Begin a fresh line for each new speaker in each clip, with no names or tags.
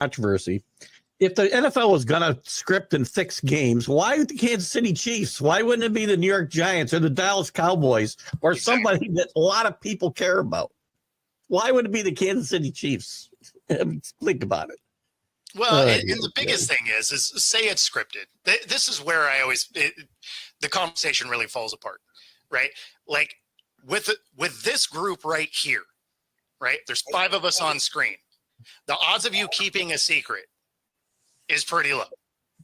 controversy. If the NFL was going to script and fix games, why the Kansas City Chiefs? Why wouldn't it be the New York Giants or the Dallas Cowboys or somebody that a lot of people care about? Why would it be the Kansas City Chiefs? Think about it.
Well, and the biggest thing is say it's scripted. This is where the conversation really falls apart, right? Like with this group right here, right? There's 5 of us on screen. The odds of you keeping a secret is pretty low,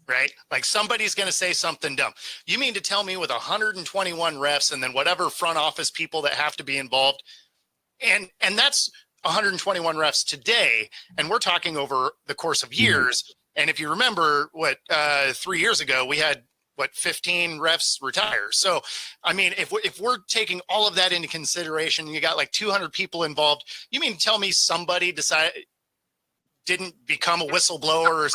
right? Like somebody's going to say something dumb. You mean to tell me with 121 refs and then whatever front office people that have to be involved, and that's 121 refs today, and we're talking over the course of years. And if you remember, 3 years ago, we had 15 refs retire. So, I mean, if we're taking all of that into consideration, and you got like 200 people involved, you mean to tell me somebody didn't become a whistleblower or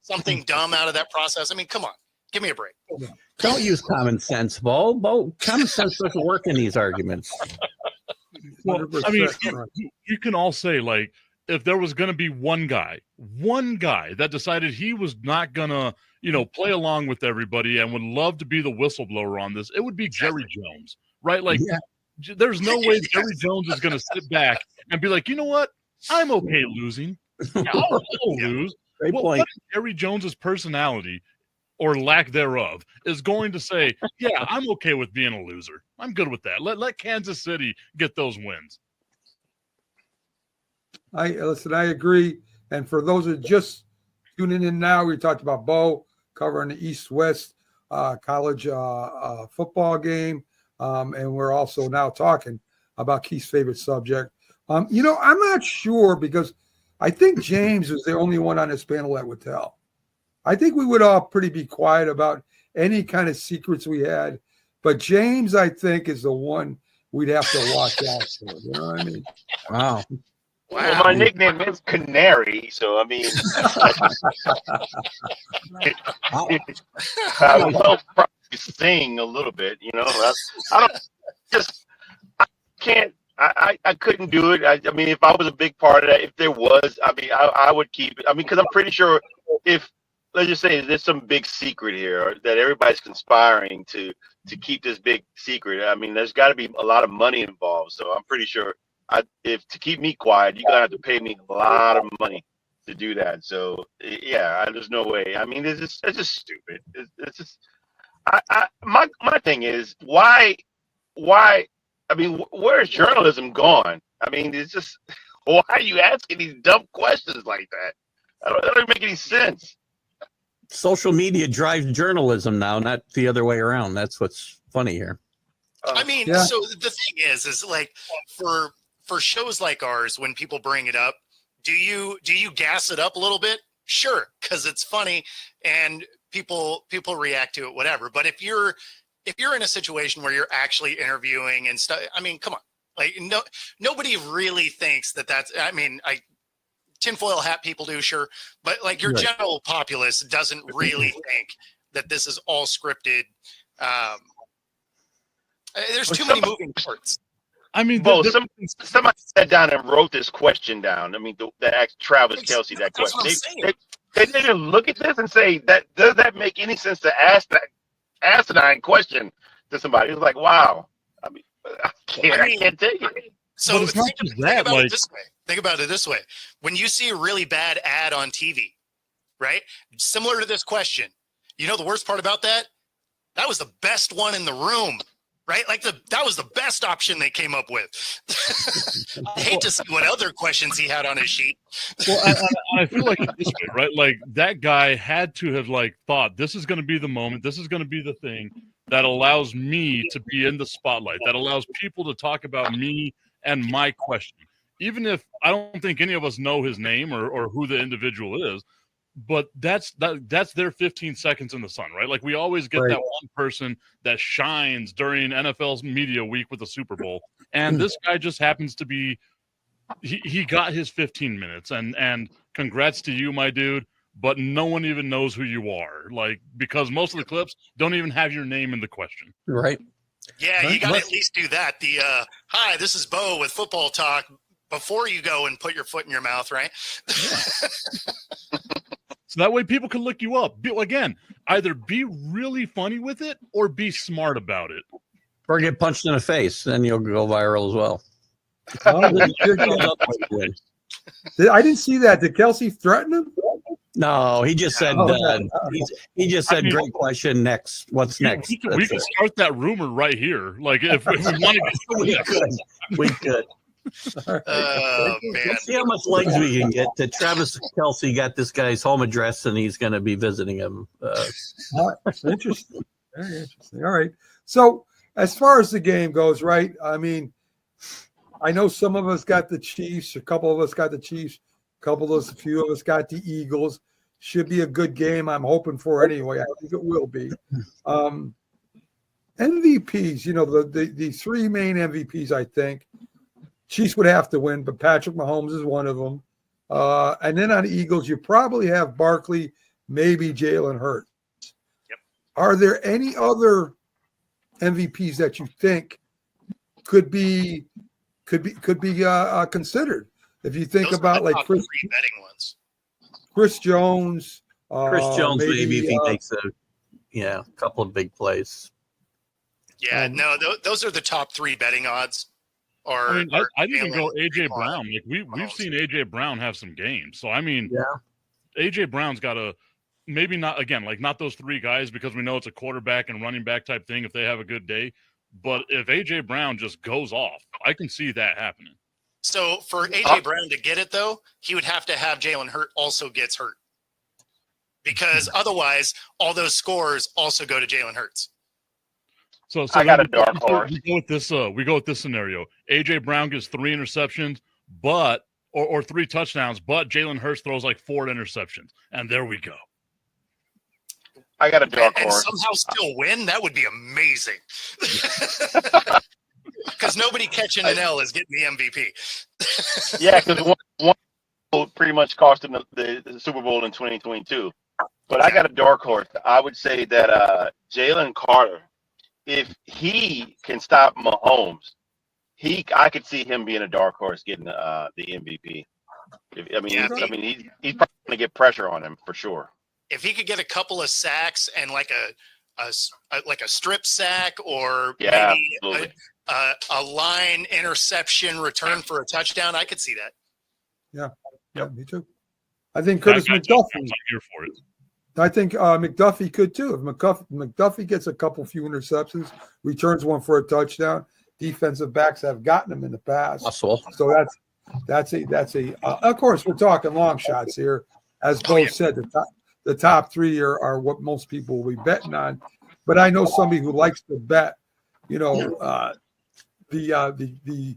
something dumb out of that process? I mean, come on, give me a break.
Don't use common sense, Bo. Common sense doesn't work in these arguments.
Well, I mean, you can all say, like, if there was going to be one guy that decided he was not going to, play along with everybody and would love to be the whistleblower on this, it would be Jerry Jones, right? Like, there's no way Jerry Jones is going to sit back and be like, you know what? I'm okay losing. I'll lose. What if Jerry Jones's personality or lack thereof is going to say, yeah, I'm okay with being a loser. I'm good with that. Let Kansas City get those wins.
I agree. And for those who are just tuning in now, we talked about Bo covering the East-West college football game. And we're also now talking about Keith's favorite subject. I'm not sure because I think James is the only one on this panel that would tell. I think we would all be quiet about any kind of secrets we had. But James, I think, is the one we'd have to watch out for. You know what I mean?
Wow.
Well, my nickname is Canary, so I mean, I will probably sing a little bit. I couldn't do it. I mean, if I was a big part of that, if there was, I mean, I would keep it. I mean, because I'm pretty sure if, let's just say there's some big secret here that everybody's conspiring to keep this big secret. I mean, there's got to be a lot of money involved. So I'm pretty sure if to keep me quiet, you're going to have to pay me a lot of money to do that. So yeah, there's no way. I mean, it's just stupid. It's just, my thing is why, I mean, where's journalism gone? I mean, it's just, why are you asking these dumb questions like that? That doesn't make any sense.
Social media drives journalism now, not the other way around. That's what's funny here.
I mean, so the thing is like for shows like ours, when people bring it up, do you gas it up a little bit? Sure, because it's funny and people react to it, whatever. But if you're in a situation where you're actually interviewing and stuff, I mean, come on, like nobody really thinks that's. I mean, tinfoil hat people do, sure, but like your general populace doesn't really think that this is all scripted. There's too many moving parts.
I mean,
somebody sat down and wrote this question down. I mean, that asked Travis Kelce that question. They didn't look at this and say, does that make any sense to ask that asinine question to somebody? It's like, wow. I mean, I can't take it.
So think about it this way. When you see a really bad ad on TV, right? Similar to this question, you know the worst part about that? That was the best one in the room, right? Like that was the best option they came up with. I hate to see what other questions he had on his sheet.
Well, I feel like it's this way, right? Like that guy had to have thought this is going to be the moment. This is going to be the thing that allows me to be in the spotlight, that allows people to talk about me and my question. Even if I don't think any of us know his name or who the individual is, but that's their 15 seconds in the sun, right? Like we always get that one person that shines during NFL's media week with the Super Bowl. And this guy just happens to be, he got his 15 minutes and congrats to you, my dude. But no one even knows who you are, like, because most of the clips don't even have your name in the question.
Right.
Yeah, you got to at least do that. The hi, this is Bo with Football Talk before you go and put your foot in your mouth, right?
So that way people can look you up. Again, either be really funny with it or be smart about it.
Or get punched in the face, then you'll go viral as well.
I didn't see that. Did Kelsey threaten him?
No, he just said. He just said, "Great question. Next, what's next?"
We could start that rumor right here. Like if we wanted to,
we could.
Oh man!
Let's see how much legs we can get. That Travis Kelsey got this guy's home address, and he's going to be visiting him.
Interesting. Very interesting. All right. So as far as the game goes, right? I mean, I know some of us got the Chiefs. A couple of us got the Chiefs. A few of us got the Eagles. Should be a good game. I'm hoping for anyway. I think it will be. MVPs, you know, the three main MVPs, I think. Chiefs would have to win, but Patrick Mahomes is one of them. And then on the Eagles, you probably have Barkley, maybe Jalen Hurts.
Yep.
Are there any other MVPs that you think could be considered? If you think
Those
about
are the
like
top
Chris
three betting ones.
Jones,
maybe if he makes a couple of big plays.
Yeah, no, those are the top three betting odds. Or
I'd even go AJ Brown. Like we've seen AJ Brown have some games. So I mean, AJ Brown's got a maybe not again like not those three guys because we know it's a quarterback and running back type thing if they have a good day. But if AJ Brown just goes off, I can see that happening.
So for AJ Brown to get it though, he would have to have Jalen Hurts also gets hurt. Because otherwise all those scores also go to Jalen Hurts.
So
I got a dark horse.
We go with this scenario. AJ Brown gets 3 interceptions, but or 3 touchdowns, but Jalen Hurts throws like 4 interceptions, and there we go.
I got a dark
and
horse.
somehow still win. That would be amazing. Because nobody catching an L is getting the MVP.
Yeah, because one pretty much cost him the Super Bowl in 2022. But I got a dark horse. I would say that Jalen Carter, if he can stop Mahomes, I could see him being a dark horse getting the MVP. He's probably going to get pressure on him for sure.
If he could get a couple of sacks and like a strip sack or maybe a line interception return for a touchdown, I could see that.
Yeah, me too. I think Curtis McDuffie.
I'm here for it.
I think McDuffie could too. If McDuffie gets a couple few interceptions, returns one for a touchdown, defensive backs have gotten him in the past.
Possible.
So that's a. Of course, we're talking long shots here. As both said, the top 3 are what most people will be betting on. But I know somebody who likes to bet, you know, the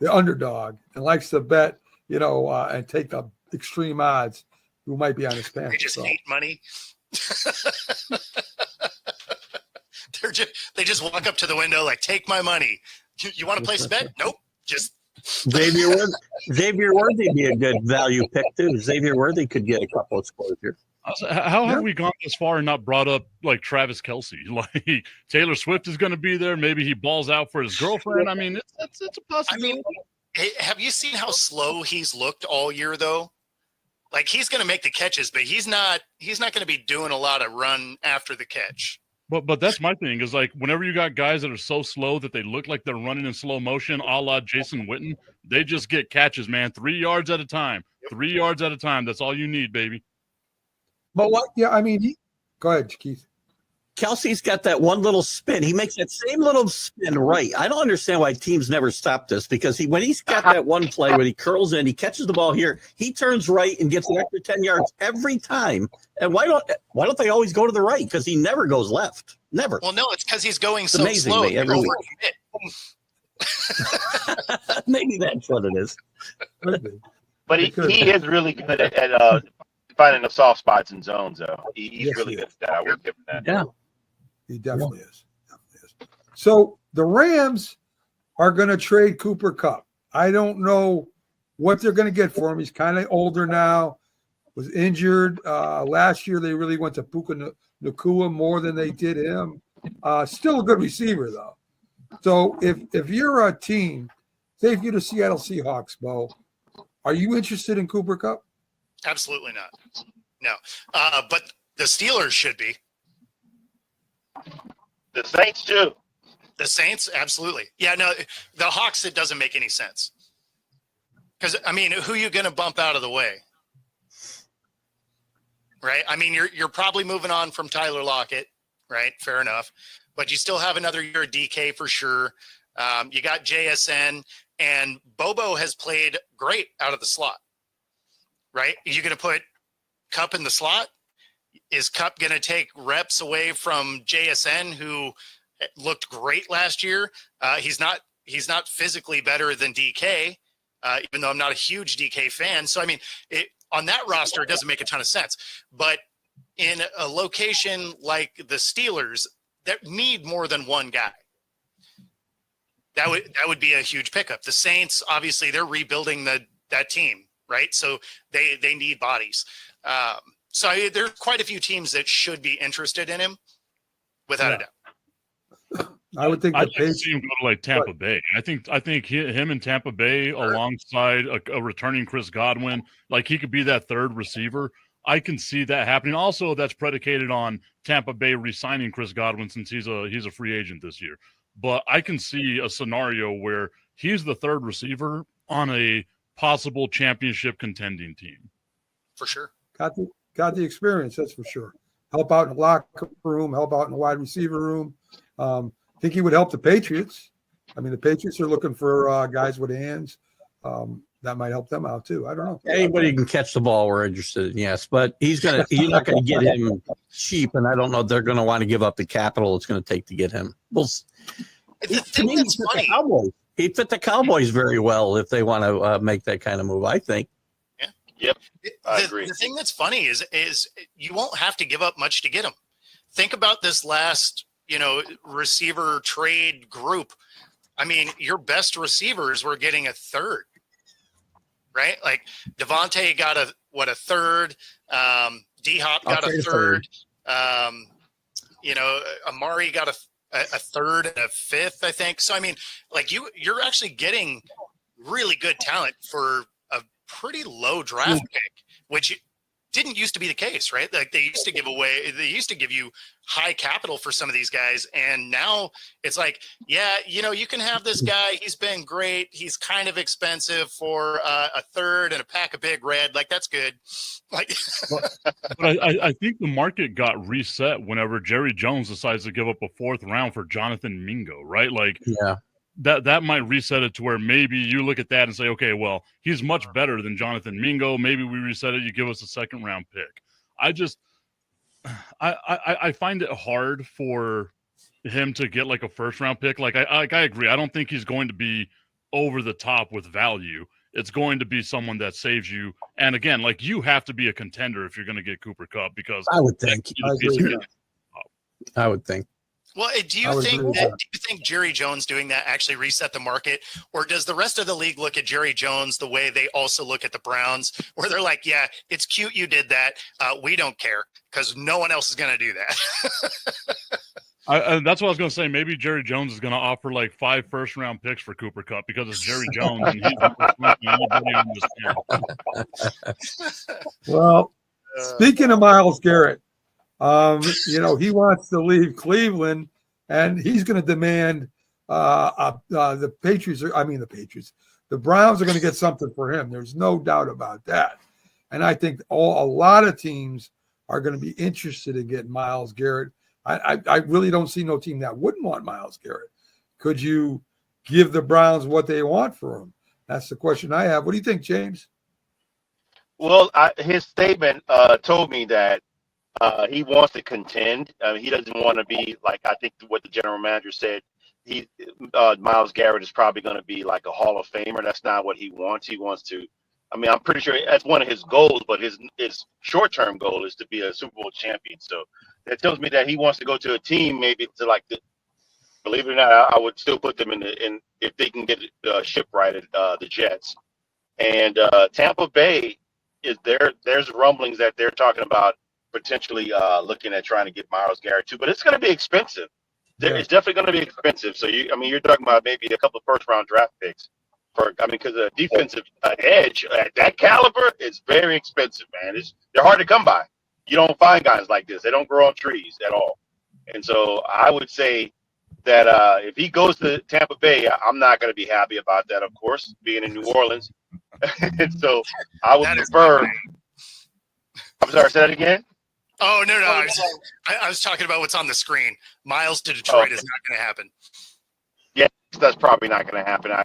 underdog and likes to bet, you know, and take the extreme odds. Who might be on his panel.
They just hate money. They just walk up to the window like, take my money. You want to place a bet? Nope. Just
Xavier Worthy be a good value pick too. Xavier Worthy could get a couple of scores here.
How have we gone this far and not brought up like Travis Kelsey? Like Taylor Swift is going to be there. Maybe he balls out for his girlfriend. I mean, it's a possibility.
I mean, have you seen how slow he's looked all year though? Like he's going to make the catches, but he's not going to be doing a lot of run after the catch.
But that's my thing is like whenever you got guys that are so slow that they look like they're running in slow motion, a la Jason Witten, they just get catches, man. 3 yards at a time. 3 yards at a time. That's all you need, baby.
But what? Yeah, I mean, go ahead, Keith.
Kelsey's got that one little spin. He makes that same little spin right. I don't understand why teams never stop this because when he's got that one play when he curls in, he catches the ball here, he turns right and gets an extra 10 yards every time. And why don't they always go to the right? Because he never goes left. Never.
Well, no, it's because he's going so slow.
Every week. Maybe that's what it is.
But he is really good at finding the soft spots and zones, though. He's really good at that. I would give him that.
Yeah.
He definitely is. So the Rams are going to trade Cooper Kupp. I don't know what they're going to get for him. He's kind of older now, was injured. Last year, they really went to Puka Nacua more than they did him. Still a good receiver, though. So if you're a team, say if you're the Seattle Seahawks, Bo, are you interested in Cooper Kupp?
Absolutely not. But the Steelers should be.
The Saints too.
The Saints, absolutely. Yeah, no, the Hawks, it doesn't make any sense. Because, I mean, who are you going to bump out of the way? Right? I mean, you're probably moving on from Tyler Lockett, right? Fair enough. But you still have another year of DK for sure. You got JSN, and Bobo has played great out of the slot, right? Are you going to put Cup in the slot? Is Cup going to take reps away from JSN, who looked great last year? He's not physically better than DK, even though I'm not a huge DK fan. So, I mean, on that roster, it doesn't make a ton of sense. But in a location like the Steelers that need more than one guy, that would be a huge pickup. The Saints, obviously, they're rebuilding that team, right? So they need bodies. So there's quite a few teams that should be interested in him, without a doubt.
I would think
I'd like to see him go to like Tampa Bay. I think him and Tampa Bay alongside a returning Chris Godwin, like he could be that third receiver. I can see that happening. Also, that's predicated on Tampa Bay re-signing Chris Godwin since he's a free agent this year. But I can see a scenario where he's the third receiver on a possible championship contending team.
For sure.
Got the experience, that's for sure. Help out in the locker room, help out in the wide receiver room. I think he would help the Patriots. I mean, the Patriots are looking for guys with hands. That might help them out too. I don't know.
Anybody who can catch the ball, we're interested in, yes. But you're not going to get him cheap, and I don't know if they're going to want to give up the capital it's going to take to get him. Well,
The thing that's funny.
He'd fit the Cowboys very well if they want to make that kind of move, I think.
Yep, I agree.
The thing that's funny is you won't have to give up much to get him. Think about this last, receiver trade group. I mean, your best receivers were getting a third, right? Like Devontae got a third. D-Hop got a third. Amari got a third and a fifth, I think. So, I mean, like you're actually getting really good talent for a pretty low draft pick, which didn't used to be the case, right? Like they used to give you high capital for some of these guys. And now it's like, yeah, you can have this guy. He's been great. He's kind of expensive for a third and a pack of Big Red. Like that's good. Like,
but I think the market got reset whenever Jerry Jones decides to give up a fourth round for Jonathan Mingo, right? Like, yeah. That might reset it to where maybe you look at that and say, okay, well, he's much better than Jonathan Mingo. Maybe we reset it. You give us a second round pick. I find it hard for him to get like a first round pick. Like I agree. I don't think he's going to be over the top with value. It's going to be someone that saves you. And again, like you have to be a contender if you're going to get Cooper Kupp because
I would think. I would think.
Well, do you think Jerry Jones doing that actually reset the market, or does the rest of the league look at Jerry Jones the way they also look at the Browns, where they're like, yeah, it's cute you did that. We don't care because no one else is going to do that.
That's what I was going to say. Maybe Jerry Jones is going to offer like 5 first-round picks for Cooper Kupp because it's Jerry Jones and he's anybody on this team.
Well, speaking of Myles Garrett, he wants to leave Cleveland, and he's going to demand the Browns are going to get something for him. There's no doubt about that. And I think a lot of teams are going to be interested in getting Myles Garrett. I really don't see no team that wouldn't want Myles Garrett. Could you give the Browns what they want for him? That's the question I have. What do you think, James?
Well, his statement told me that he wants to contend. He doesn't want to be like, I think what the general manager said, Myles Garrett is probably going to be like a Hall of Famer. That's not what he wants. He wants to, I'm pretty sure that's one of his goals, but his short-term goal is to be a Super Bowl champion. So that tells me that he wants to go to a team maybe to like, believe it or not, I would still put them in if they can get shipwrighted, the Jets. And Tampa Bay, there's rumblings that they're talking about potentially looking at trying to get Myles Garrett too, but it's going to be expensive. It's definitely going to be expensive. So you're talking about maybe a couple of first-round draft picks because a defensive edge at that caliber is very expensive, man. They're hard to come by. You don't find guys like this. They don't grow on trees at all. And so I would say that if he goes to Tampa Bay, I'm not going to be happy about that, of course, being in New Orleans. And so I would prefer. I'm sorry, say that again?
Oh, no. I was talking about what's on the screen. Miles to Detroit is not going to happen.
Yeah, that's probably not going to happen. I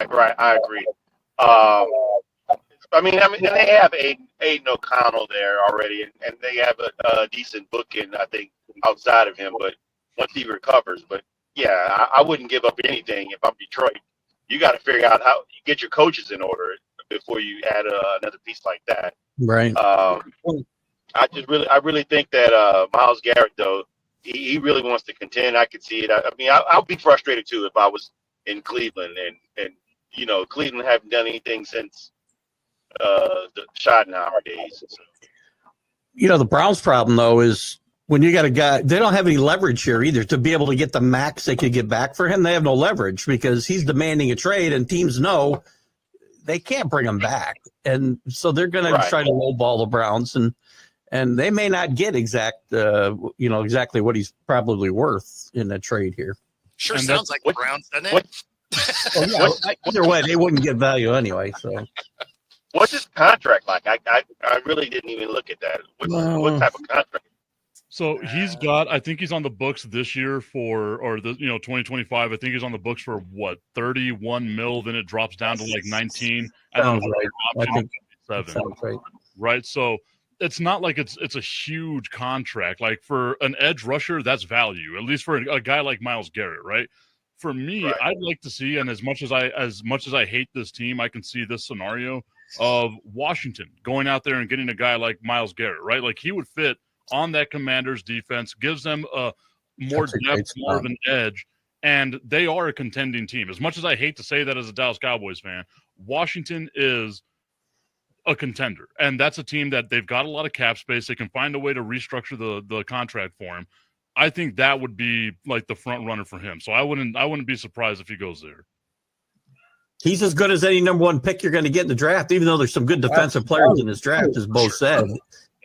agree. I mean, and they have Aiden O'Connell there already, and they have a decent booking, I think, outside of him. But once he recovers, but yeah, I wouldn't give up anything if I'm Detroit. You got to figure out how you get your coaches in order before you add another piece like that.
Right.
I really think that Myles Garrett, though, he really wants to contend. I could see it. I mean, I'll be frustrated too if I was in Cleveland, and you know, Cleveland haven't done anything since the Schottenheimer days. So.
You know, the Browns' problem though is when you got a guy, they don't have any leverage here either to be able to get the max they could get back for him. They have no leverage because he's demanding a trade, and teams know they can't bring him back, and so they're going to try to lowball the Browns, and they may not get exactly what he's probably worth in a trade here.
Sure, and sounds like the Browns, doesn't it?
Either way, they wouldn't get value anyway. So,
what's his contract like? I really didn't even look at that. What type of contract?
So he's got, I think he's on the books this year for, or the 2025. I think he's on the books for what, 31 mil. Then it drops down to like 19.
Sounds right. I think
7.
Sounds right.
Right. So it's not like it's a huge contract. Like for an edge rusher, that's value, at least for a guy like Myles Garrett. Right. For me, I'd like to see, and as much as I hate this team, I can see this scenario of Washington going out there and getting a guy like Myles Garrett. Right. Like he would fit on that Commanders defense, gives them more depth, more of an edge, and they are a contending team. As much as I hate to say that as a Dallas Cowboys fan, Washington is a contender, and that's a team that they've got a lot of cap space. They can find a way to restructure the contract for him. I think that would be like the front runner for him. So I wouldn't be surprised if he goes there.
He's as good as any number one pick you're going to get in the draft, even though there's some good defensive players in this draft, as Bo said.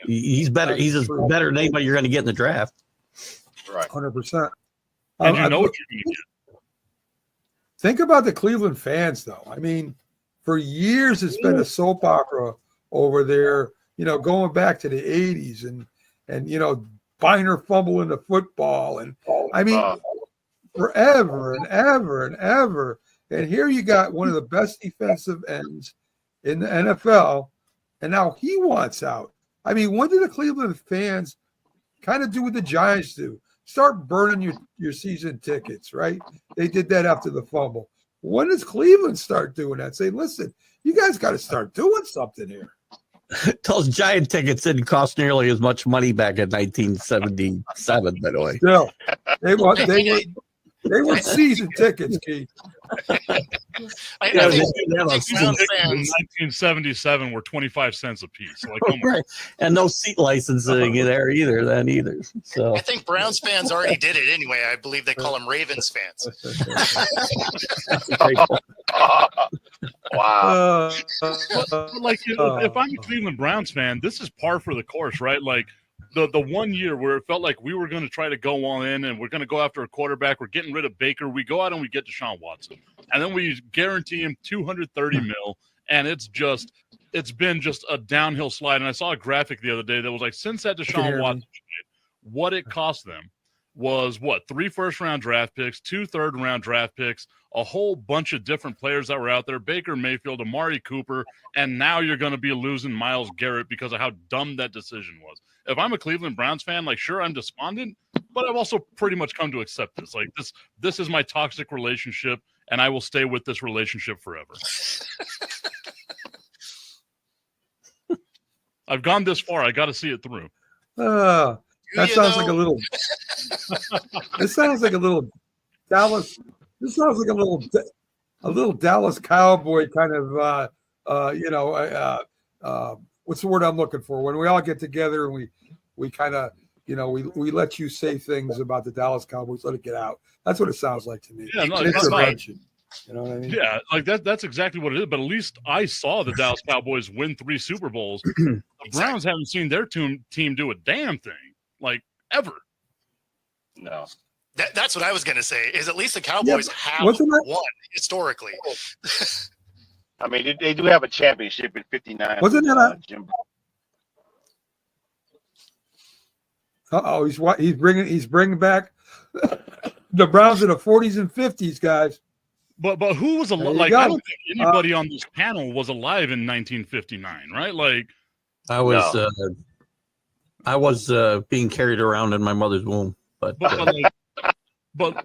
He's better. He's as better than anybody you're going to get in the draft.
Right,
100%.
And you know what you're going to get.
Think about the Cleveland fans, though. I mean, for years it's been a soap opera over there. You know, going back to the '80s, and Biner fumbling the football, and I mean, forever and ever and ever. And here you got one of the best defensive ends in the NFL, and now he wants out. I mean, when did the Cleveland fans kind of do what the Giants do? Start burning your season tickets, right? They did that after the fumble. When does Cleveland start doing that? Say, listen, you guys got to start doing something here.
Those Giant tickets didn't cost nearly as much money back in 1977, by the way.
Still, they were season tickets, Keith.
I think
in 1977 were 25 cents a piece. So like,
right. And no seat licensing there either. So
I think Browns fans already did it anyway. I believe they call them Ravens fans.
Wow.
Like, if I'm a Cleveland Browns fan, this is par for the course, right? Like the 1 year where it felt like we were going to try to go all in and we're going to go after a quarterback. We're getting rid of Baker. We go out and we get Deshaun Watson. And then we guarantee him $230 mil. And it's been just a downhill slide. And I saw a graphic the other day that was like, since that Deshaun Watson trade, what it cost them was 3 first-round draft picks, 2 third-round draft picks, a whole bunch of different players that were out there, Baker Mayfield, Amari Cooper, and now you're going to be losing Myles Garrett because of how dumb that decision was. If I'm a Cleveland Browns fan, like, sure, I'm despondent, but I've also pretty much come to accept this. Like, this is my toxic relationship, and I will stay with this relationship forever. I've gone this far. I got to see it through.
That sounds like a little. This sounds like a little Dallas. This sounds like a little Dallas Cowboy kind of. What's the word I'm looking for? When we all get together and we kind of, we let you say things about the Dallas Cowboys, let it get out. That's what it sounds like to me.
Yeah, no,
that's fine.
You know what I mean?
Yeah, like that's exactly what it is. But at least I saw the Dallas Cowboys win 3 Super Bowls. The Browns haven't seen their team do a damn thing, like, ever.
No.
That's what I was going to say, is at least the Cowboys have won historically.
I mean, they do have a championship in '59.
Wasn't that
Jim?
he's bringing back the Browns in the 40s and 50s, guys.
But who was alive? Like, I don't think anybody on this panel was alive in 1959, right? Like,
I was being carried around in my mother's womb, but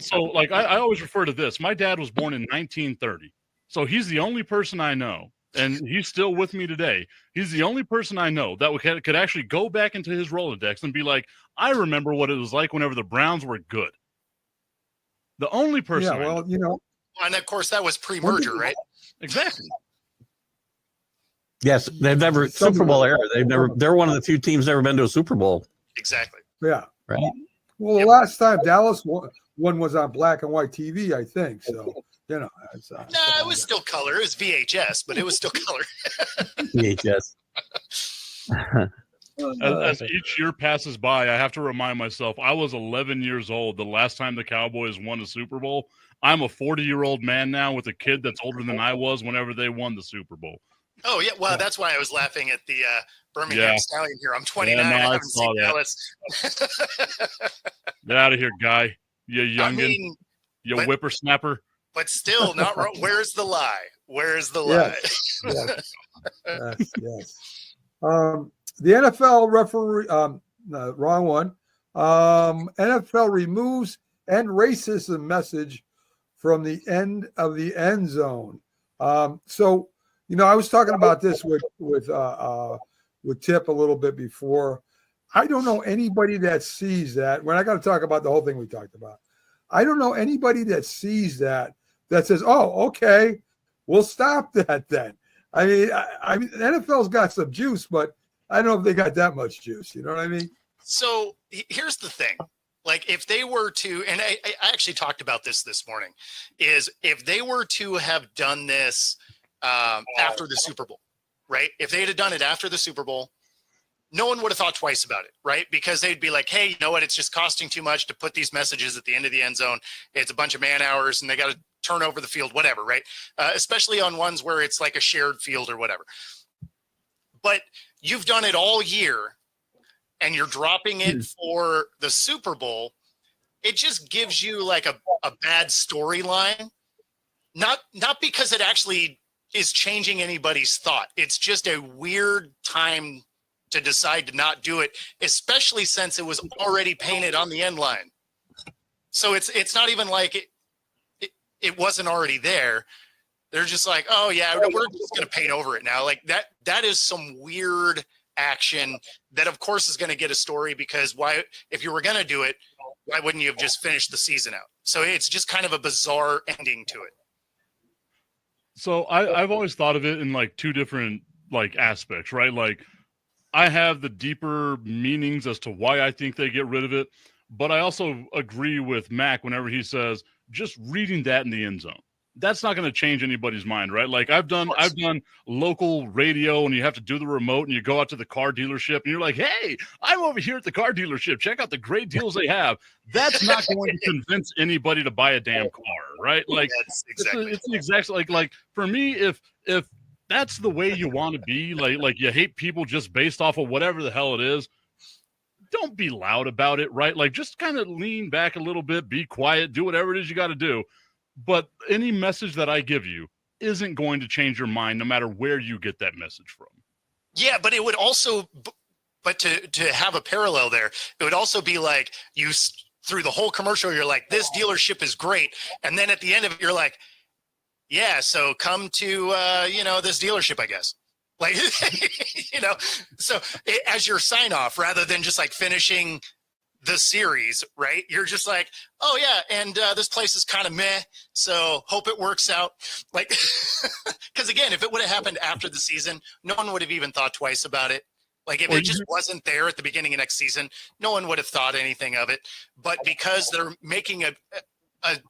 so like I always refer to this. My dad was born in 1930, so he's the only person I know, and he's still with me today. He's the only person I know that could actually go back into his Rolodex and be like, I remember what it was like whenever the Browns were good. The only person.
Yeah, well, you know.
And of course, that was pre-merger, right?
Exactly.
Yes, they've never Super Bowl era. They're one of the few teams never been to a Super Bowl.
Exactly.
Yeah.
Right.
Well, the last time Dallas one was on black and white TV, I think. So, you know.
No, it was still color. It was VHS, but it was still color.
VHS.
As each year passes by, I have to remind myself I was 11 years old the last time the Cowboys won a Super Bowl. I'm a 40-year-old man now with a kid that's older than I was whenever they won the Super Bowl.
Oh, yeah. Well, that's why I was laughing at the Birmingham Stallion here. I'm 29.
Yeah, no,
I
I
haven't
saw
seen
that.
Dallas.
Get out of here, guy. You youngin'.
I mean,
you whippersnapper.
But still, not wrong. Where's the lie? Where's the lie?
Yes. The NFL referee, no, wrong one. NFL removes end racism message from the end of the end zone. So, you know, I was talking about this with Tip a little bit before. I don't know anybody that sees that. When I got to talk about the whole thing we talked about, I don't know anybody that sees that says, "Oh, okay, we'll stop that then." I mean, the NFL's got some juice, but I don't know if they got that much juice. You know what I mean?
So here's the thing. Like, if they were to, and I actually talked about this morning, is if they were to have done this after the Super Bowl, right? If they had done it after the Super Bowl, no one would have thought twice about it, right? Because they'd be like, hey, you know what? It's just costing too much to put these messages at the end of the end zone. It's a bunch of man hours and they got to turn over the field, whatever, right? Especially on ones where it's like a shared field or whatever. But you've done it all year and you're dropping it for the Super Bowl. It just gives you like a bad storyline. Not because it actually is changing anybody's thought. It's just a weird time to decide to not do it, especially since it was already painted on the end line. So it's not even like it wasn't already there. They're just like, oh yeah, we're just going to paint over it now. Like that is some weird action that of course is going to get a story, because why, if you were going to do it, why wouldn't you have just finished the season out? So it's just kind of a bizarre ending to it.
So I've always thought of it in like two different like aspects, right? Like, I have the deeper meanings as to why I think they get rid of it, but I also agree with Mac whenever he says just reading that in the end zone. That's not going to change anybody's mind, right? Like I've done local radio, and you have to do the remote, and you go out to the car dealership, and you're like, "Hey, I'm over here at the car dealership. Check out the great deals they have." That's not going to convince anybody to buy a damn car, right? Like it's the exact like for me, if that's the way you want to be, like you hate people just based off of whatever the hell it is, don't be loud about it, right? Like just kind of lean back a little bit, be quiet, do whatever it is you got to do. But any message that I give you isn't going to change your mind no matter where you get that message from.
Yeah, but it would also, but to have a parallel there, it would also be like you, through the whole commercial, you're like, this dealership is great. And then at the end of it, you're like, yeah, so come to, this dealership, I guess. Like, so as your sign off, rather than just like finishing the series, right? You're just like, oh yeah, and this place is kind of meh, so hope it works out. Like, because again, if it would have happened after the season, no one would have even thought twice about it. Like if it just wasn't there at the beginning of next season, no one would have thought anything of it. But because they're making a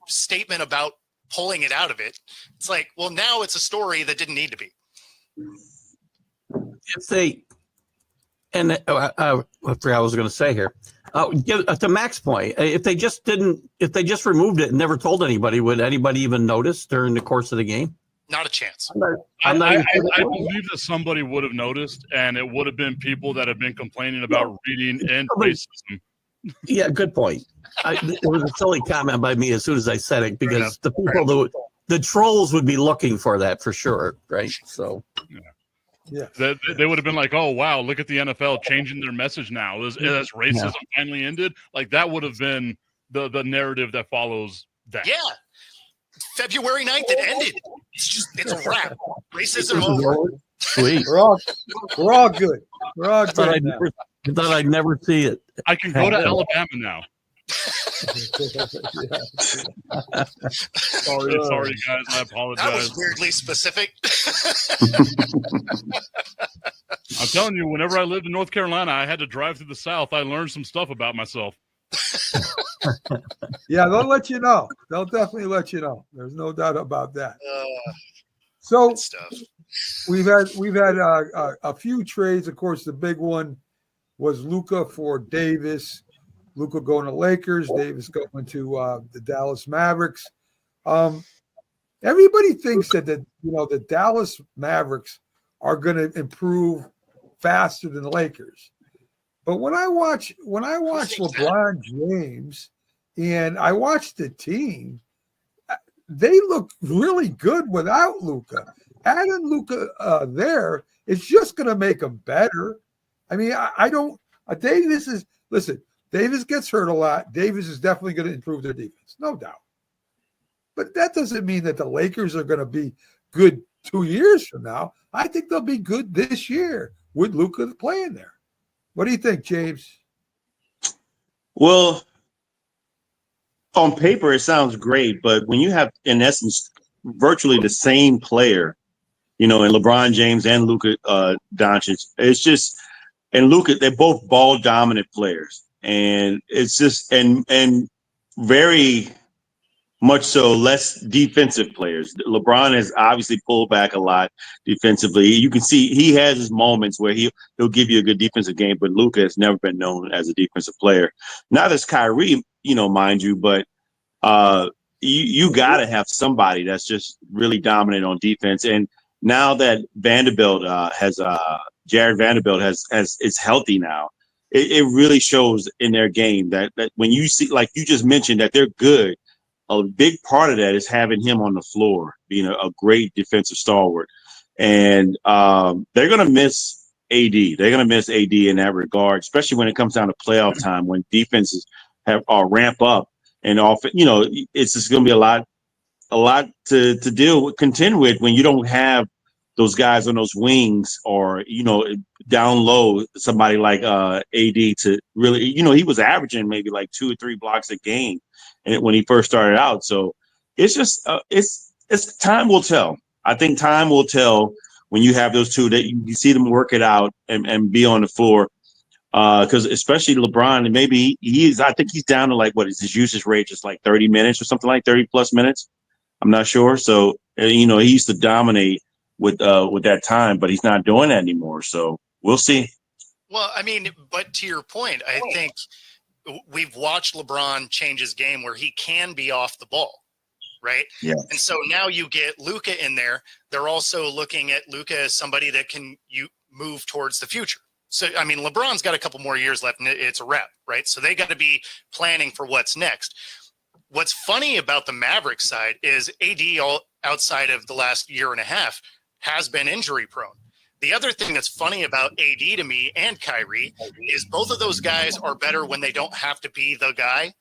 statement about pulling it out of it. It's like, well, now it's a story that didn't need to be.
If they, and I forgot what I was going to say here. To Mac's point, if they just removed it and never told anybody, would anybody even notice during the course of the game?
Not a chance.
I believe that somebody would have noticed, and it would have been people that have been complaining about reading and racism.
Yeah, good point. It was a silly comment by me as soon as I said it, because the people, the trolls would be looking for that for sure, right? So,
Yeah,
they would have been like, "Oh wow, look at the NFL changing their message now as racism finally ended." Like that would have been the narrative that follows that.
Yeah, February 9th, it ended. It's a wrap. Racism over.
Sweet.
we're all good. We're all good.
I thought I'd never see it.
I can go to Alabama now. Sorry, guys. I apologize.
That was weirdly specific.
I'm telling you, whenever I lived in North Carolina, I had to drive through the South. I learned some stuff about myself.
Yeah, they'll let you know. They'll definitely let you know. There's no doubt about that. So
stuff.
we've had a few trades. Of course, the big one was Luka for Davis. Luka going to Lakers, Davis going to the Dallas Mavericks. Everybody thinks that the Dallas Mavericks are going to improve faster than the Lakers. But when I watch LeBron James and I watch the team, they look really good without Luka. Adding Luka there is just going to make them better. I mean, I don't. Davis gets hurt a lot. Davis is definitely going to improve their defense, no doubt. But that doesn't mean that the Lakers are going to be good 2 years from now. I think they'll be good this year with Luka playing there. What do you think, James?
Well, on paper, it sounds great, but when you have, in essence, virtually the same player, in LeBron James and Luka Doncic, it's just, and Luka, they're both ball dominant players. And it's just, and very much so less defensive players. LeBron has obviously pulled back a lot defensively. You can see he has his moments where he'll give you a good defensive game, but Luka has never been known as a defensive player. Not as Kyrie, mind you, but you got to have somebody that's just really dominant on defense. And now that Jared Vanderbilt is healthy now, it really shows in their game that when you see, like you just mentioned, that they're good, a big part of that is having him on the floor, being a great defensive stalwart. And they're going to miss AD. They're going to miss AD in that regard, especially when it comes down to playoff time, when defenses ramp up. And often, it's just going to be a lot to contend with when you don't have those guys on those wings, or down low, somebody like AD to really, he was averaging maybe like 2 or 3 blocks a game, and when he first started out. So it's just it's time will tell. I think time will tell when you have those two, that you see them work it out and be on the floor. Because especially LeBron, and maybe I think he's down to like, what is his usage rate, just like 30 minutes or something, like 30 plus minutes. I'm not sure. So he used to dominate with that time, but he's not doing that anymore. So we'll see.
Well, I mean, but to your point, I think we've watched LeBron change his game where he can be off the ball, right?
Yeah.
And so now you get Luka in there. They're also looking at Luka as somebody that can move towards the future. So, I mean, LeBron's got a couple more years left and it's a wrap, right? So they got to be planning for what's next. What's funny about the Mavericks side is AD, all outside of the last year and a half, has been injury prone. The other thing that's funny about AD to me and Kyrie is both of those guys are better when they don't have to be the guy.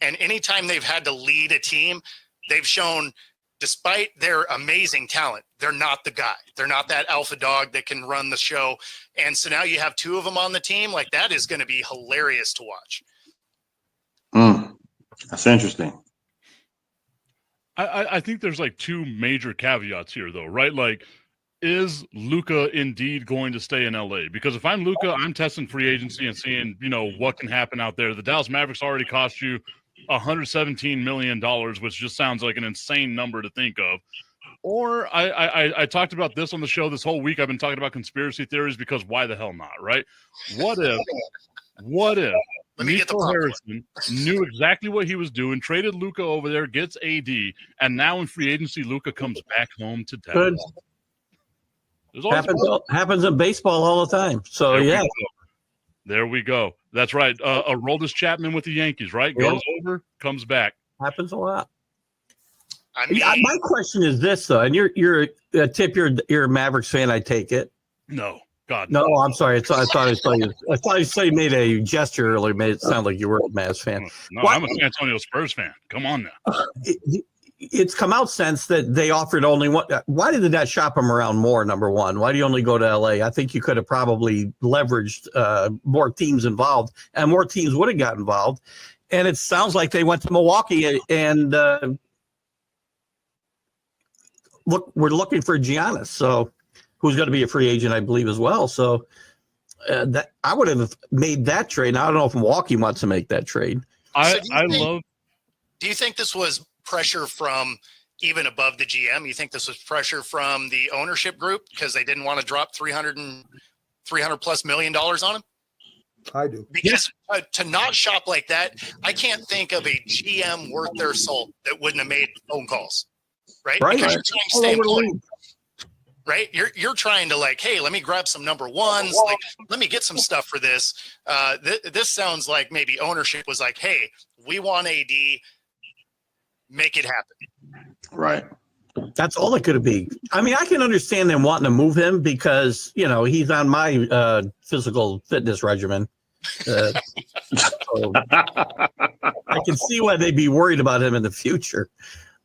And anytime they've had to lead a team, they've shown, despite their amazing talent, they're not the guy. They're not that alpha dog that can run the show. And so now you have two of them on the team. Like, that is going to be hilarious to watch.
That's interesting.
I think there's like two major caveats here, though, right? Like, is Luka indeed going to stay in LA? Because if I'm Luka, I'm testing free agency and seeing, what can happen out there. The Dallas Mavericks already cost you $117 million, which just sounds like an insane number to think of. Or I talked about this on the show this whole week. I've been talking about conspiracy theories because why the hell not, right? What if Nico Harrison knew exactly what he was doing, traded Luka over there, gets AD, and now in free agency, Luka comes back home to Dallas.
Happens in baseball all the time. So,
There we go. That's right. Aroldis Chapman with the Yankees, right? Goes over, comes back.
Happens a lot.
I mean,
my question is this, though, and you're a Mavericks fan, I take it.
No. God.
No, I'm sorry. I thought I saw you made a gesture earlier. Made it sound like you were a Mavs fan.
No, I'm a San Antonio Spurs fan. Come on now.
It's come out since that they offered only one. Why did they not shop him around more? Number one, why do you only go to LA? I think you could have probably leveraged more teams involved, and more teams would have got involved. And it sounds like they went to Milwaukee and we're looking for Giannis. So. Who's going to be a free agent, I believe, as well. So that I would have made that trade. Now, I don't know if Milwaukee wants to make that trade.
Do you think this was pressure from even above the GM? You think this was pressure from the ownership group because they didn't want to drop $300+ million on him?
I do.
Because to not shop like that, I can't think of a GM worth their salt that wouldn't have made phone calls, right? Because you're trying to stay employed. Right, you're trying to like, hey, let me grab some number ones. Like, let me get some stuff for this. This sounds like maybe ownership was like, hey, we want AD, make it happen.
Right.
That's all it could be. I mean, I can understand them wanting to move him because he's on my physical fitness regimen. So I can see why they'd be worried about him in the future.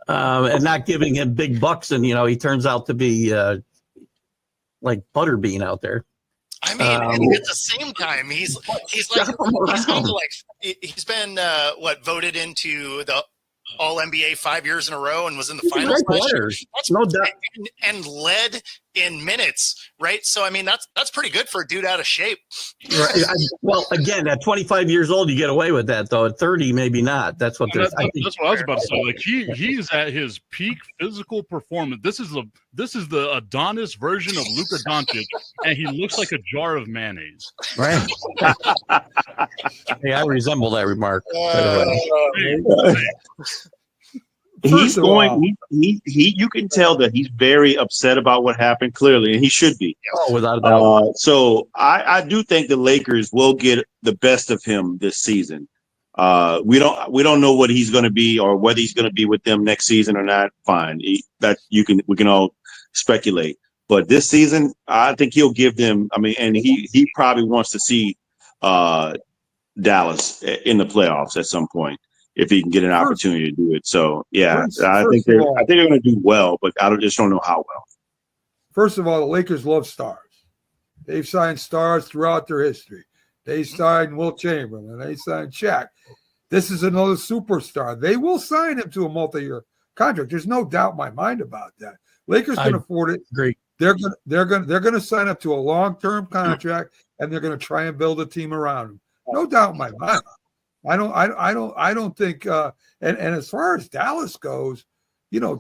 And not giving him big bucks, and he turns out to be like Butterbean out there.
I mean, at the same time, he's been voted into the All NBA 5 years in a row and was in the finals last year. That's no doubt, and led in minutes, right? So I mean, that's pretty good for a dude out of shape.
Right. Well, again, at 25 years old, you get away with that, though. At 30, maybe not. That's what
that's what I was about to say. Like he's at his peak physical performance. This is the Adonis version of Luka Doncic, and he looks like a jar of mayonnaise.
Right. Hey, I resemble that remark.
He's going. He. You can tell that he's very upset about what happened. Clearly, and he should be.
Oh, without a doubt.
So I do think the Lakers will get the best of him this season. We don't know what he's going to be or whether he's going to be with them next season or not. Fine, we can all speculate. But this season, I think he'll give them. I mean, and he probably wants to see Dallas in the playoffs at some point, if he can get an opportunity to do it. So, yeah, I think they're going to do well, but I just don't know how well.
First of all, the Lakers love stars. They've signed stars throughout their history. They signed Wilt Chamberlain. They signed Shaq. This is another superstar. They will sign him to a multi-year contract. There's no doubt in my mind about that. Lakers can afford it.
Great.
They're going to sign up to a long-term contract, and they're going to try and build a team around him. No doubt in my mind. I don't think and as far as Dallas goes,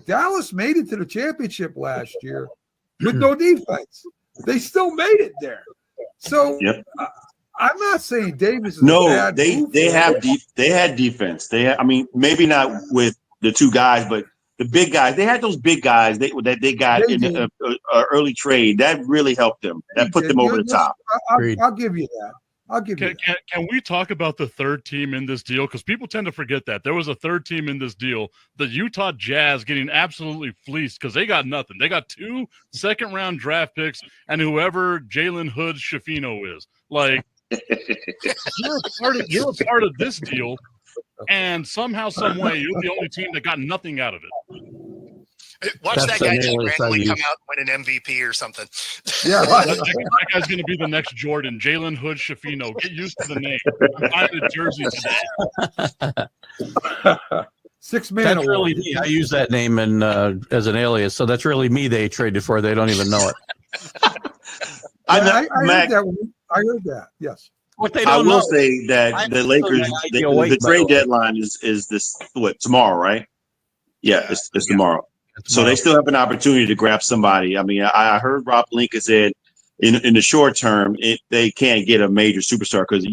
Dallas made it to the championship last year with no defense. They still made it there. So I'm not saying Davis is bad.
They had defense. Maybe not with the two guys, but the big guys. They had those big guys that they got in the early trade. That really helped them. That put them over the top.
I'll give you that.
Can we talk about the third team in this deal? Because people tend to forget that there was a third team in this deal. The Utah Jazz getting absolutely fleeced because they got nothing. They got 2 second-round draft picks and whoever Jalen Hood Shafino is. Like, you're a part of this deal, and somehow, some way, you're the only team that got nothing out of it.
Watch that guy just randomly come out and win an MVP or something.
Yeah,
that guy's going to be the next Jordan, Jalen Hood Shafino. Get used to the name. I'm buying a jersey today.
6-man.
That's really me. I use that name as an alias, so that's really me. They traded for. They don't even know it.
I heard that. Yes.
What they
I
don't
will
know.
say that the Lakers, the trade deadline is this tomorrow, right? Yeah, it's tomorrow. So they still have an opportunity to grab somebody. I mean, I heard Rob Pelinka said in the short term they can't get a major superstar because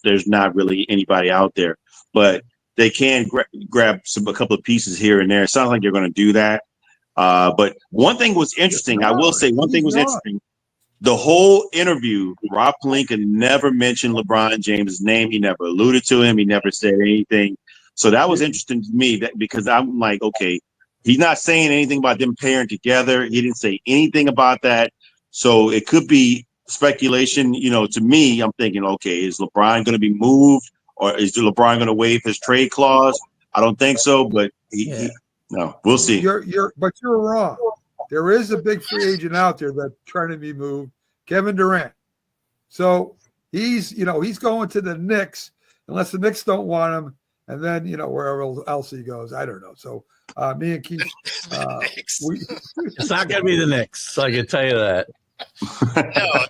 there's not really anybody out there, but they can grab a couple of pieces here and there. It sounds like they're going to do that. But one thing was interesting. I will say one thing was interesting. The whole interview, Rob Pelinka never mentioned LeBron James' name. He never alluded to him. He never said anything. So that was interesting to me because I'm like, okay, he's not saying anything about them pairing together. He didn't say anything about that. So it could be speculation. To me, I'm thinking, okay, is LeBron going to be moved or is LeBron going to waive his trade clause? I don't think so, but no, we'll see.
But you're wrong. There is a big free agent out there that's trying to be moved, Kevin Durant. So he's going to the Knicks unless the Knicks don't want him, and then wherever else he goes, I don't know. So me and Keith,
it's not going to be the Knicks. I can tell you that.
No,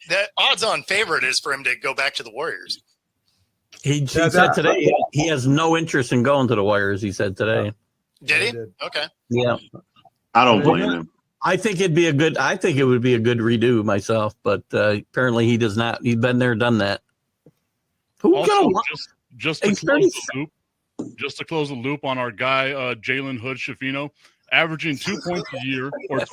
the odds-on favorite is for him to go back to the Warriors.
He said today he has no interest in going to the Warriors. He said today.
Did he? Okay.
Yeah.
I don't blame him.
I think it would be a good redo myself, but apparently he does not. He's been there, done that.
Just to close the loop on our guy Jalen Hood-Schifino, averaging 2 points a year or 2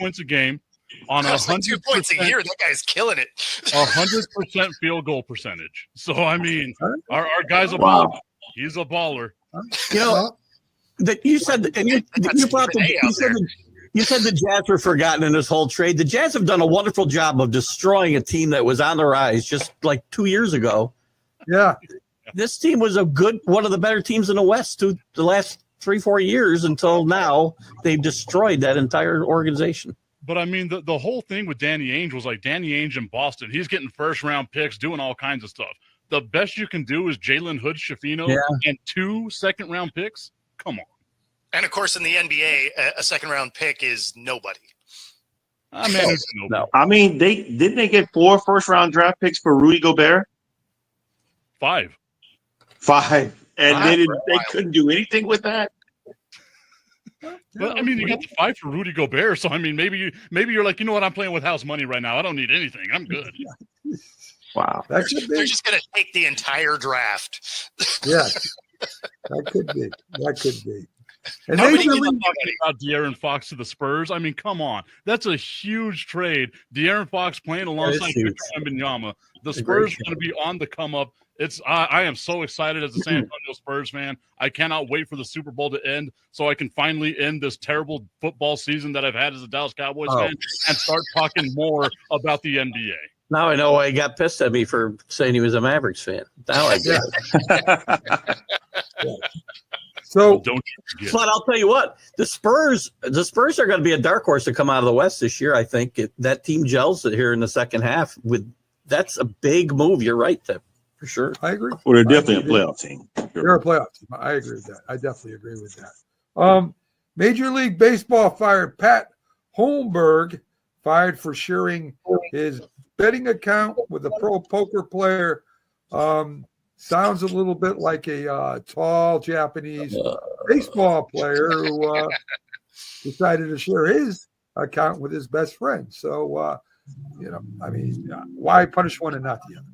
points a game on 100
2 points a year. That guy's killing it.
100% field goal percentage. So I mean, our guy's a baller. He's a baller.
That you said, and you brought you said the Jazz were forgotten in this whole trade. The Jazz have done a wonderful job of destroying a team that was on the rise just like 2 years ago.
Yeah,
this team was one of the better teams in the West the last 3-4 years until now. They've destroyed that entire organization.
But I mean, the whole thing with Danny Ainge was like Danny Ainge in Boston. He's getting first-round picks, doing all kinds of stuff. The best you can do is Jalen Hood-Schifino and 2 second-round picks. Come on.
And of course, in the NBA, a second-round pick is nobody.
No. I mean, didn't they get 4 first-round draft picks for Rudy Gobert?
5.
And they couldn't do anything with that.
Well, I mean, you got the 5 for Rudy Gobert, so I mean, maybe you're like, you know what, I'm playing with house money right now. I don't need anything. I'm good.
Wow,
they're just going to take the entire draft.
Yeah, that could be. That could be. And
nobody talking about De'Aaron Fox to the Spurs. I mean, come on, that's a huge trade. De'Aaron Fox playing alongside Victor Wembanyama. The Spurs are going to be on the come up. I am so excited as a San Antonio Spurs fan. I cannot wait for the Super Bowl to end so I can finally end this terrible football season that I've had as a Dallas Cowboys fan and start talking more about the NBA.
Now I know why he got pissed at me for saying he was a Mavericks fan. Now I get it.
So,
but I'll tell you what, the Spurs are going to be a dark horse to come out of the West this year. I think that team gels here in the second half. That's a big move. You're right, Tim, for sure.
I agree.
Well, they're definitely a playoff team.
They're a playoff team. I agree with that. I definitely agree with that. Major League Baseball fired Pat Holmberg, fired for sharing his betting account with a pro poker player. Sounds a little bit like a tall Japanese baseball player who decided to share his account with his best friend. So, why punish one and not the other?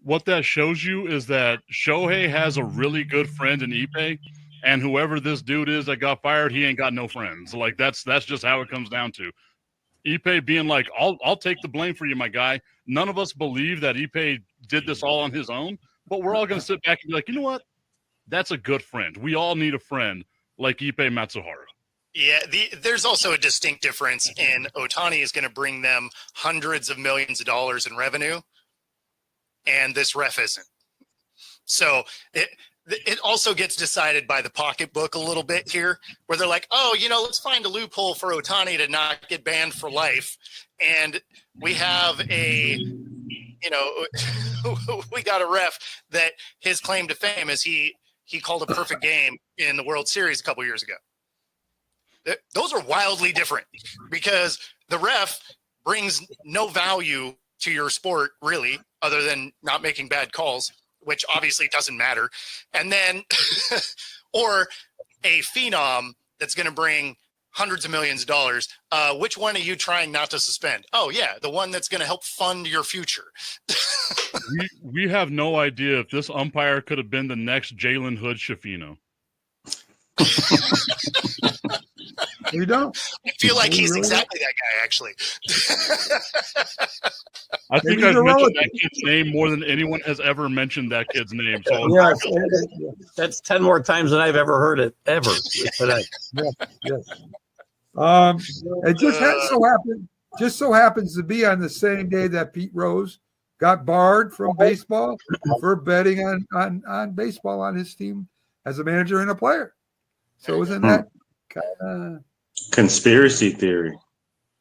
What that shows you is that Shohei has a really good friend in Ippei, and whoever this dude is that got fired, he ain't got no friends. Like that's just how it comes down to. Ippei being like, I'll take the blame for you, my guy. None of us believe that Ippei did this all on his own. But we're all going to sit back and be like, you know what? That's a good friend. We all need a friend like Ippei Matsuhara.
Yeah, there's also a distinct difference in Ohtani is going to bring them hundreds of millions of dollars in revenue, and this ref isn't. So it also gets decided by the pocketbook a little bit here, where they're like, oh, let's find a loophole for Ohtani to not get banned for life. And we have we got a ref that his claim to fame is he called a perfect game in the World Series a couple years ago. Those are wildly different because the ref brings no value to your sport, really, other than not making bad calls, which obviously doesn't matter. And then, or a phenom that's going to bring hundreds of millions of dollars. Which one are you trying not to suspend? Oh, yeah, the one that's going to help fund your future.
we have no idea if this umpire could have been the next Jalen Hood Shafino.
We don't.
I feel like he's exactly that guy, actually.
I think
Maybe
I've
the
mentioned
relative.
that kid's name more than anyone has ever mentioned that kid's name. So
Yes,
That's 10 more times than I've ever heard it ever today.
yes. It just so happens to be on the same day that Pete Rose got barred from baseball for betting on baseball on his team as a manager and a player. So isn't that kind of
Conspiracy theory.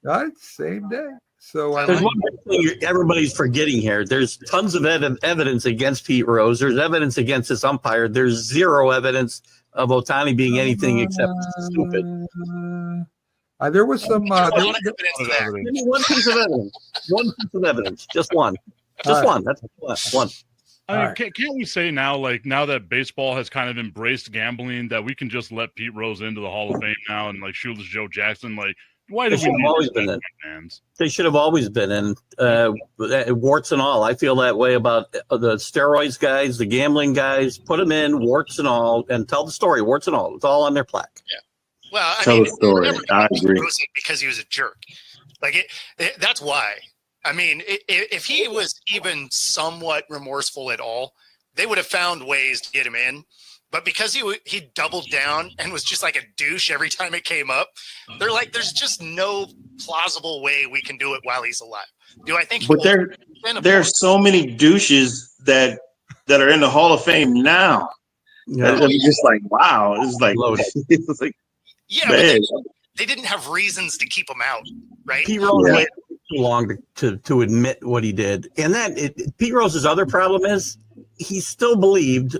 right? Same day. So
There's one thing everybody's forgetting here. There's tons of evidence against Pete Rose. There's evidence against this umpire. There's zero evidence of Ohtani being anything except stupid.
There was some.
A lot of evidence of that.
Give me one piece of evidence. One piece of evidence. Just one. Just one. That's one.
I mean,
All right.
can't we say now, like now that baseball has kind of embraced gambling, that we can just let Pete Rose into the Hall of Fame now and like Shoeless Joe Jackson? Like, why do
They
we
should have
need
always
these
been in.
fans?
They should have always been in. Warts and all. I feel that way about the steroids guys, the gambling guys. Put them in, warts and all, and tell the story, warts and all. It's all on their plaque.
Well, I
Tell
mean,
the story.
never
I agree.
Rose because he was a jerk. Like that's why. I mean, if he was even somewhat remorseful at all, they would have found ways to get him in. But because he doubled down and was just like a douche every time it came up, they're like, there's just no plausible way we can do it while he's alive. Do I think?
But there's so many douches that are in the Hall of Fame now.
Yeah.
I'm just like, wow. It's like, it's like,
yeah, but
man.
they didn't have reasons to keep him out, right?
Pete Rose
Yeah.
waited too long to admit what he did. And then Pete Rose's other problem is he still believed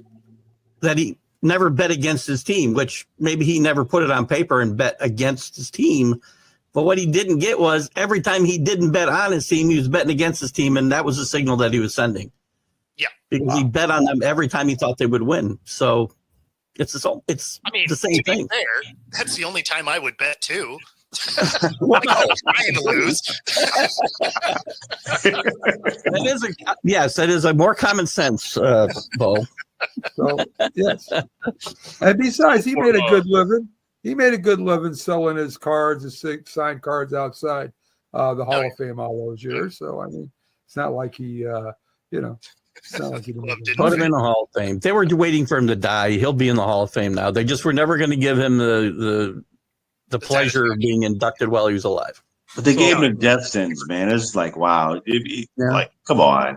that he never bet against his team, which maybe he never put it on paper and bet against his team. But what he didn't get was every time he didn't bet on his team, he was betting against his team. And that was a signal that he was sending.
Yeah.
Because he bet on them every time he thought they would win. So it's the same
to be
thing.
fair, that's the only time I would bet too. Like, I was trying to lose.
That is a more common sense, Bo.
So yes, and besides, he made a good living. He made a good living selling his cards, his signed cards outside the Hall of Fame all those years. So I mean, it's not like he, it's not like he didn't.
Put him in the Hall of Fame. They were waiting for him to die. He'll be in the Hall of Fame now. They just were never going to give him the pleasure of being inducted while he was alive.
But they gave him a death sentence, man. It's like, wow. Like, come on.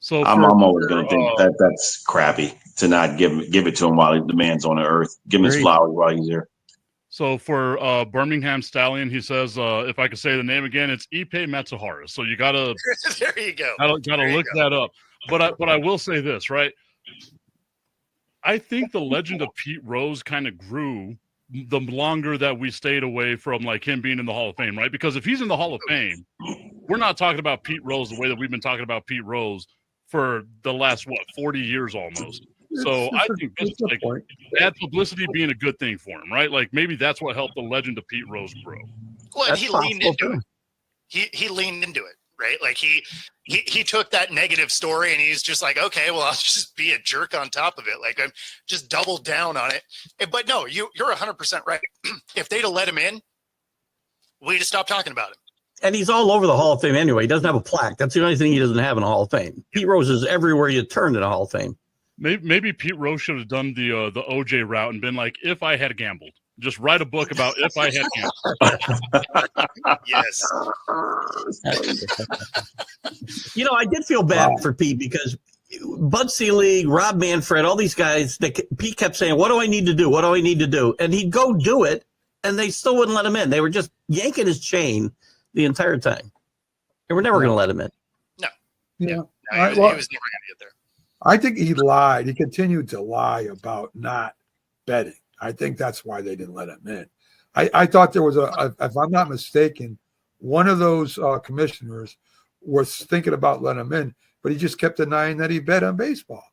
So
I'm always going to think that's crappy to not give it to him while the man's on the earth. Give him his flowers while he's there.
So for Birmingham Stallion, he says, if I could say the name again, it's Ippei Matsuhara. So you gotta
There you go.
gotta look that up. But I will say this, right? I think the legend of Pete Rose kind of grew the longer that we stayed away from like him being in the Hall of Fame, right? Because if he's in the Hall of Fame, we're not talking about Pete Rose the way that we've been talking about Pete Rose for the last 40 years almost. So I think this is like bad publicity being a good thing for him, right? Like maybe that's what helped the legend of Pete Rose grow.
Well,
That's
he leaned
possible,
into it. He leaned into it, right? Like he took that negative story and he's just like, okay, well, I'll just be a jerk on top of it. Like I'm just doubled down on it. But no, you're 100% right. If they'd have let him in, we'd have stopped talking about him.
And he's all over the Hall of Fame anyway. He doesn't have a plaque. That's the only thing he doesn't have in the Hall of Fame. Pete Rose is everywhere you turn in the Hall of Fame.
Maybe Pete Rose should have done the OJ route and been like, if I had gambled. Just write a book about if I had gambled.
Yes.
I did feel bad for Pete because Bud Selig, Rob Manfred, all these guys, Pete kept saying, what do I need to do? What do I need to do? And he'd go do it, and they still wouldn't let him in. They were just yanking his chain the entire time. They were never going to let him in.
No.
Yeah.
No,
All right,
he
well,
was never going to get there.
I think he lied. He continued to lie about not betting. I think that's why they didn't let him in. I thought there was if I'm not mistaken, one of those commissioners was thinking about letting him in, but he just kept denying that he bet on baseball.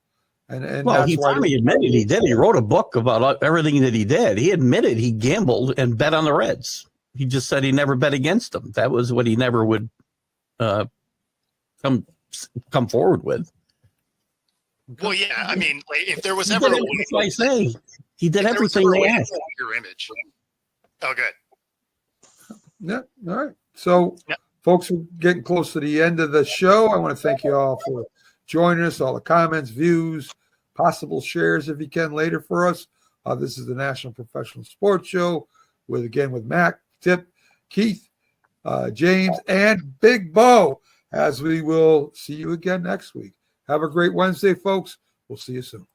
And
Well,
that's
he
why
finally admitted he did. He wrote a book about everything that he did. He admitted he gambled and bet on the Reds. He just said he never bet against them. That was what he never would come forward with.
Well, yeah. I mean, like, if there was
He
ever
did
a
it,
way,
that's what I say. He did
if there was
everything
ever a
they
way to
asked.
change your image. Oh, good.
Yeah. All right. So,
Yeah.
folks, we're getting close to the end of the show. I want to thank you all for joining us, all the comments, views, possible shares if you can later for us. This is the National Professional Sports Show with Mac, Tip, Keith, James, and Big Bo, as we will see you again next week. Have a great Wednesday, folks. We'll see you soon.